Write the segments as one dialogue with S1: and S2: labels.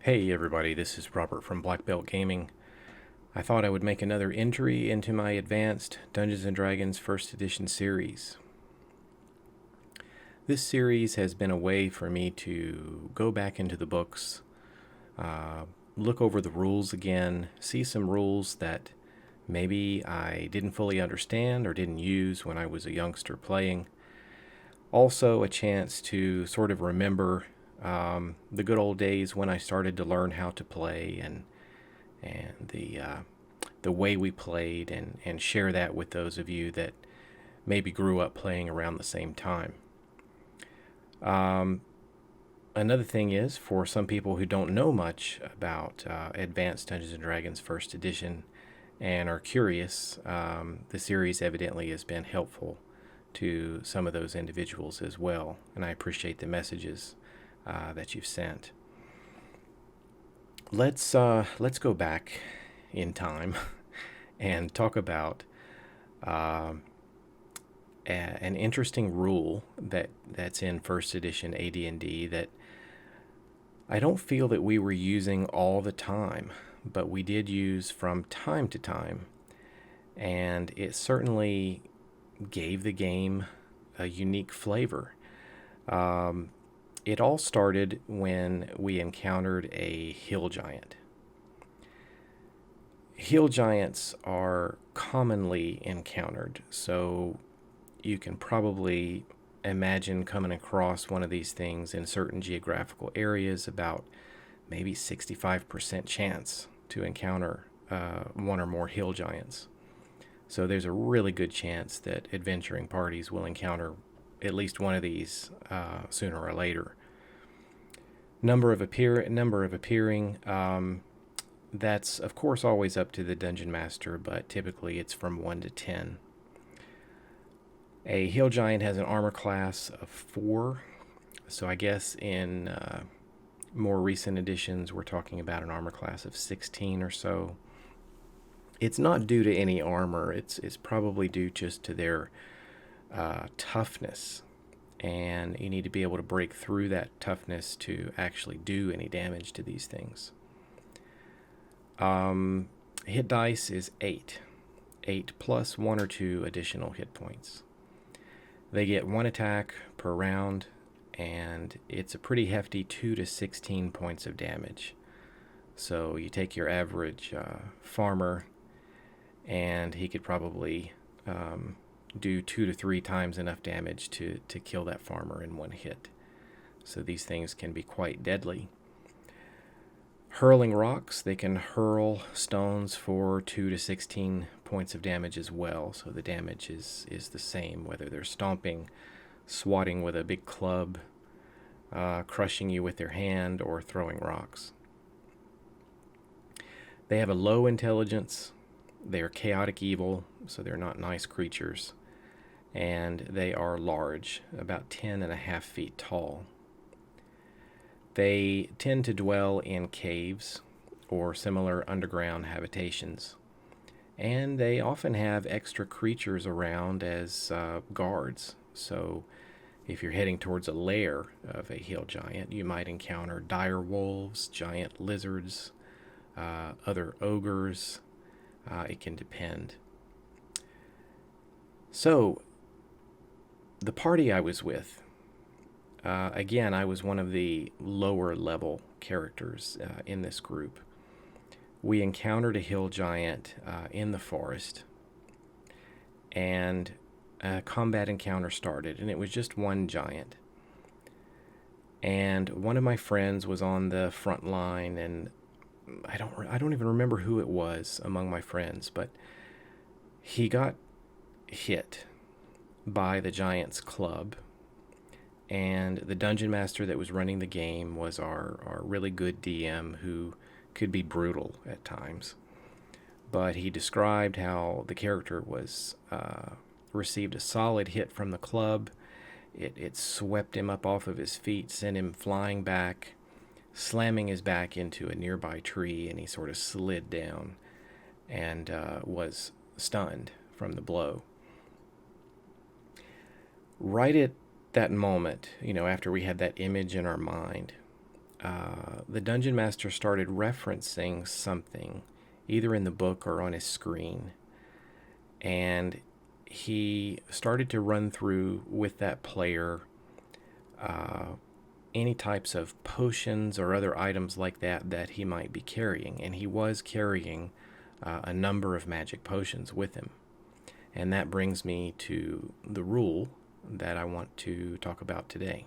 S1: Hey everybody, this is Robert from Black Belt Gaming. I thought I would make another entry into my advanced Dungeons & Dragons First Edition series. This series has been a way for me to go back into the books, uh, look over the rules again, see some rules that maybe I didn't fully understand or didn't use when I was a youngster playing. Also, a chance to sort of remember the good old days when I started to learn how to play and the way we played and share that with those of you that maybe grew up playing around the same time. Um, Another thing is, for some people who don't know much about Advanced Dungeons and Dragons First Edition and are curious, the series evidently has been helpful to some of those individuals as well, and I appreciate the messages that you've sent. Let's go back in time and talk about uh, an interesting rule that's in first edition AD&D that I don't feel that we were using all the time, but we did use from time to time, and it certainly gave the game a unique flavor. Um, it all started when we encountered a hill giant. Hill giants are commonly encountered, so you can probably imagine coming across one of these things in certain geographical areas, about maybe 65% chance to encounter one or more hill giants. So there's a really good chance that adventuring parties will encounter at least one of these sooner or later. Number of appearing. That's of course always up to the dungeon master, but typically it's from 1 to 10. A hill giant has an armor class of 4, so I guess in more recent editions we're talking about an armor class of 16 or so. It's not due to any armor, it's probably due just to their toughness, and you need to be able to break through that toughness to actually do any damage to these things. Hit dice is 8. 8 plus 1 or 2 additional hit points. They get 1 attack per round, and it's a pretty hefty 2 to 16 points of damage. So you take your average farmer, and he could probably do 2 to 3 times enough damage to kill that farmer in one hit. So these things can be quite deadly. Hurling rocks, they can hurl stones for 2 to 16 points of damage as well. So the damage is the same, whether they're stomping, swatting with a big club, crushing you with their hand, or throwing rocks. They have a low intelligence. They are chaotic evil, so they're not nice creatures. And they are large, about 10.5 feet tall. They tend to dwell in caves or similar underground habitations, and they often have extra creatures around as guards. So if you're heading towards a lair of a hill giant, you might encounter dire wolves, giant lizards, other ogres. It can depend. So the party I was with, again, I was one of the lower level characters in this group. We encountered a hill giant in the forest, and a combat encounter started, and it was just one giant. And one of my friends was on the front line, and I don't even remember who it was among my friends, but he got hit by the giant's club, and the dungeon master that was running the game was our really good DM, who could be brutal at times. But he described how the character was received a solid hit from the club. It swept him up off of his feet, sent him flying back, slamming his back into a nearby tree, and he sort of slid down and was stunned from the blow. Right at that moment, after we had that image in our mind, the dungeon master started referencing something, either in the book or on his screen, and he started to run through with that player uh, any types of potions or other items like that that he might be carrying. And he was carrying a number of magic potions with him. And that brings me to the rule that I want to talk about today.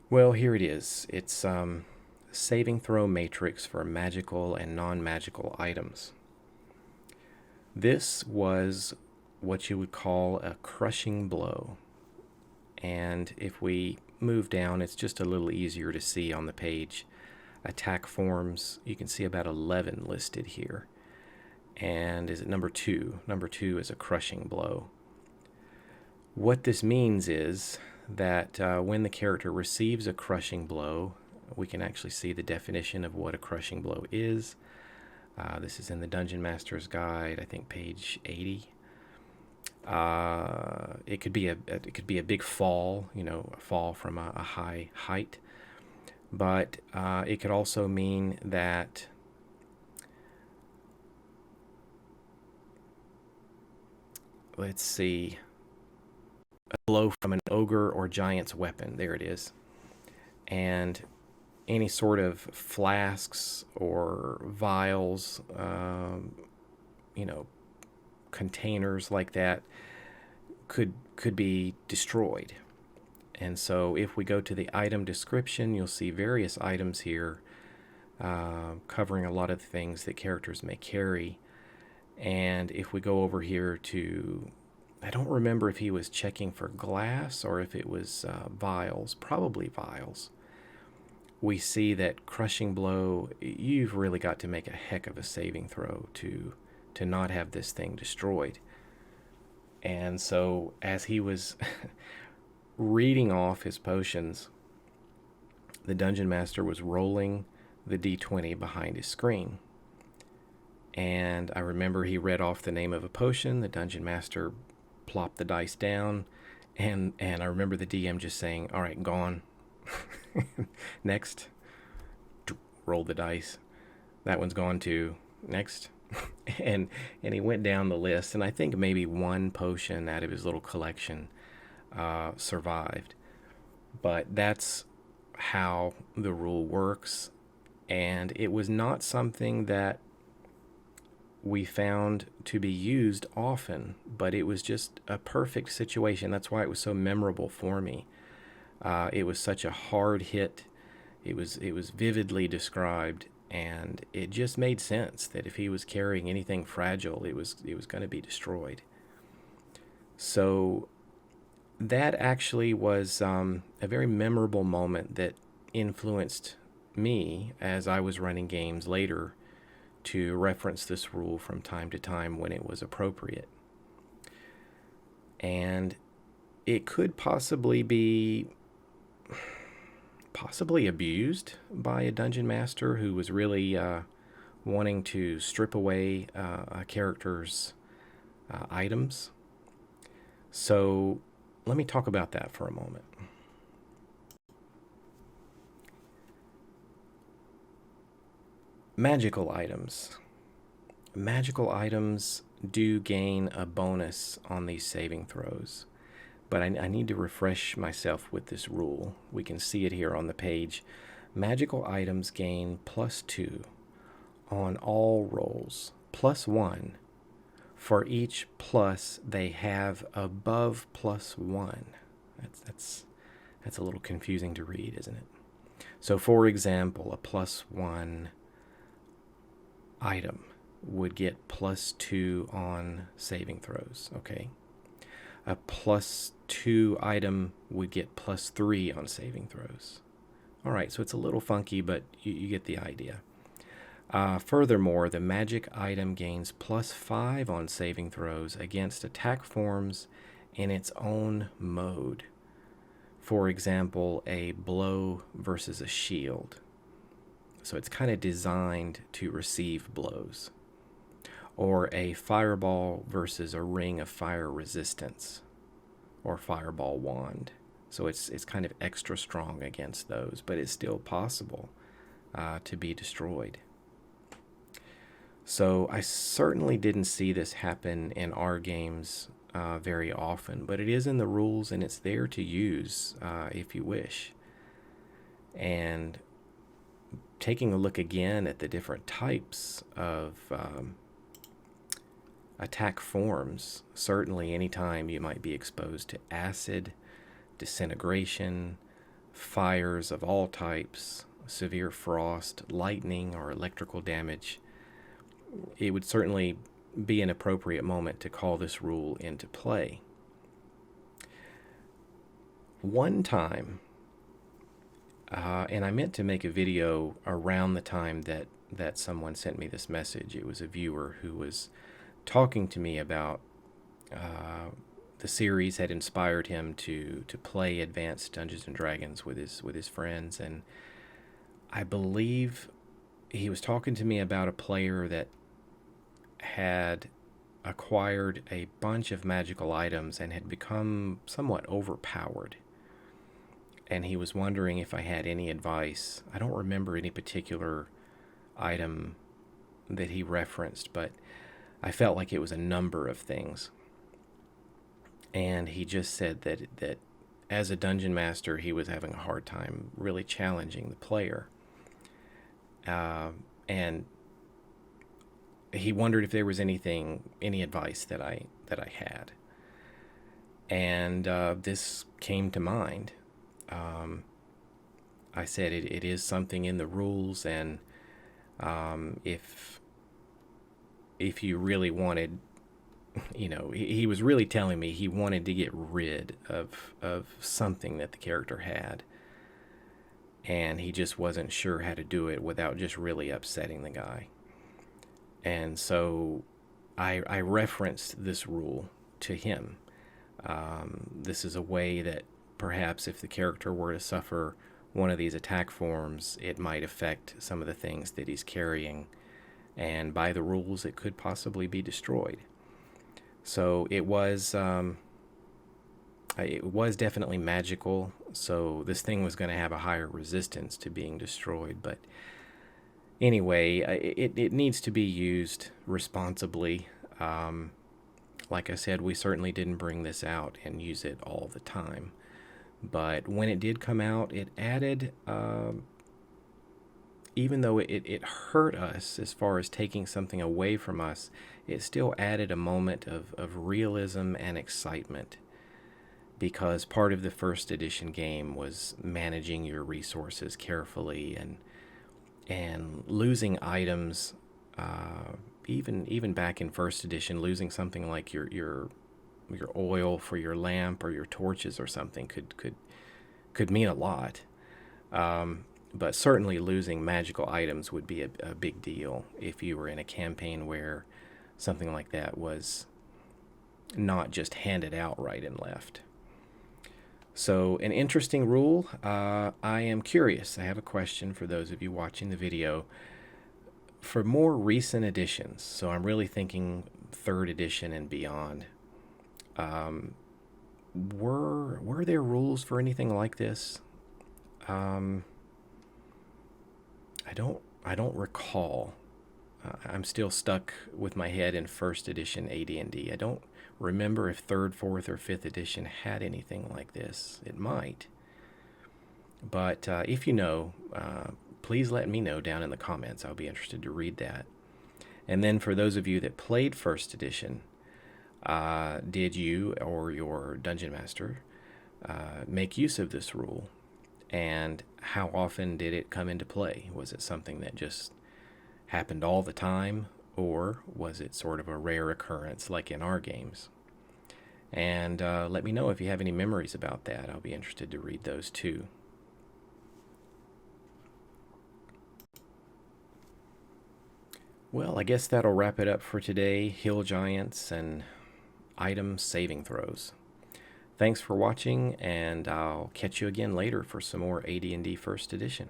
S1: Well, here it is. It's saving throw matrix for magical and non-magical items. This was what you would call a crushing blow. And if we move down, it's just a little easier to see on the page. Attack forms, you can see about 11 listed here. And is it number 2? Number 2 is a crushing blow. What this means is that when the character receives a crushing blow, we can actually see the definition of what a crushing blow is. This is in the Dungeon Master's Guide, I think page 80. It could be a big fall, a fall from a high height, but it could also mean that let's see, a blow from an ogre or giant's weapon. There it is. And any sort of flasks or vials, containers like that could be destroyed. And so if we go to the item description, you'll see various items here covering a lot of the things that characters may carry. And if we go over here to, I don't remember if he was checking for glass or if it was vials, probably vials. We see that crushing blow, you've really got to make a heck of a saving throw to not have this thing destroyed. And so as he was reading off his potions, the dungeon master was rolling the d20 behind his screen. And I remember he read off the name of a potion. The dungeon master plopped the dice down, and I remember the DM just saying, "All right, gone." Next. Roll the dice. That one's gone too. Next. and he went down the list, and I think maybe one potion out of his little collection survived. But that's how the rule works, and it was not something that we found to be used often, but it was just a perfect situation. That's why it was so memorable for me. It was such a hard hit. It was vividly described, and it just made sense that if he was carrying anything fragile, it was going to be destroyed. So that actually was a very memorable moment that influenced me as I was running games later to reference this rule from time to time when it was appropriate. And it could possibly be abused by a dungeon master who was really wanting to strip away a character's items. So let me talk about that for a moment. Magical items. Magical items do gain a bonus on these saving throws, but I need to refresh myself with this rule. We can see it here on the page. Magical items gain +2 on all rolls, +1 for each plus they have above +1. That's a little confusing to read, isn't it? So for example, a +1 item would get +2 on saving throws, okay? A +2 item would get +3 on saving throws. All right, so it's a little funky, but you get the idea. Furthermore, the magic item gains +5 on saving throws against attack forms in its own mode. For example, a blow versus a shield. So it's kind of designed to receive blows. Or a fireball versus a ring of fire resistance, or fireball wand. So it's kind of extra strong against those, but it's still possible to be destroyed. So I certainly didn't see this happen in our games very often, but it is in the rules and it's there to use if you wish. And taking a look again at the different types of attack forms, certainly anytime you might be exposed to acid, disintegration, fires of all types, severe frost, lightning, or electrical damage, it would certainly be an appropriate moment to call this rule into play. One time, and I meant to make a video around the time that someone sent me this message. It was a viewer who was talking to me about the series had inspired him to play advanced Dungeons and Dragons with his friends, and I believe he was talking to me about a player that had acquired a bunch of magical items and had become somewhat overpowered. And he was wondering if I had any advice. I don't remember any particular item that he referenced, but I felt like it was a number of things. And he just said that as a dungeon master, he was having a hard time really challenging the player. And he wondered if there was any advice that I had. And this came to mind. I said it is something in the rules, and if you really wanted, he was really telling me he wanted to get rid of something that the character had, and he just wasn't sure how to do it without just really upsetting the guy. And so I referenced this rule to him. This is a way that perhaps if the character were to suffer one of these attack forms, it might affect some of the things that he's carrying, and by the rules it could possibly be destroyed. So it was definitely magical, so this thing was going to have a higher resistance to being destroyed. But anyway, it needs to be used responsibly. Like I said, we certainly didn't bring this out and use it all the time. But when it did come out, it added, even though it hurt us as far as taking something away from us, it still added a moment of realism and excitement. Because part of the first edition game was managing your resources carefully and losing items. Even back in first edition, losing something like your oil for your lamp or your torches or something could mean a lot. But certainly losing magical items would be a big deal if you were in a campaign where something like that was not just handed out right and left. So an interesting rule. I am curious. I have a question for those of you watching the video. For more recent editions, so I'm really thinking 3rd edition and beyond, were there rules for anything like this? I don't recall. I'm still stuck with my head in 1st edition AD&D. I don't remember if 3rd, 4th, or 5th edition had anything like this. It might. But if you know, please let me know down in the comments. I'll be interested to read that. And then for those of you that played 1st edition, did you or your dungeon master make use of this rule? And how often did it come into play? Was it something that just happened all the time, or was it sort of a rare occurrence like in our games? And let me know if you have any memories about that. I'll be interested to read those too. Well, I guess that'll wrap it up for today. Hill giants and item saving throws. Thanks for watching, and I'll catch you again later for some more AD&D 1st edition.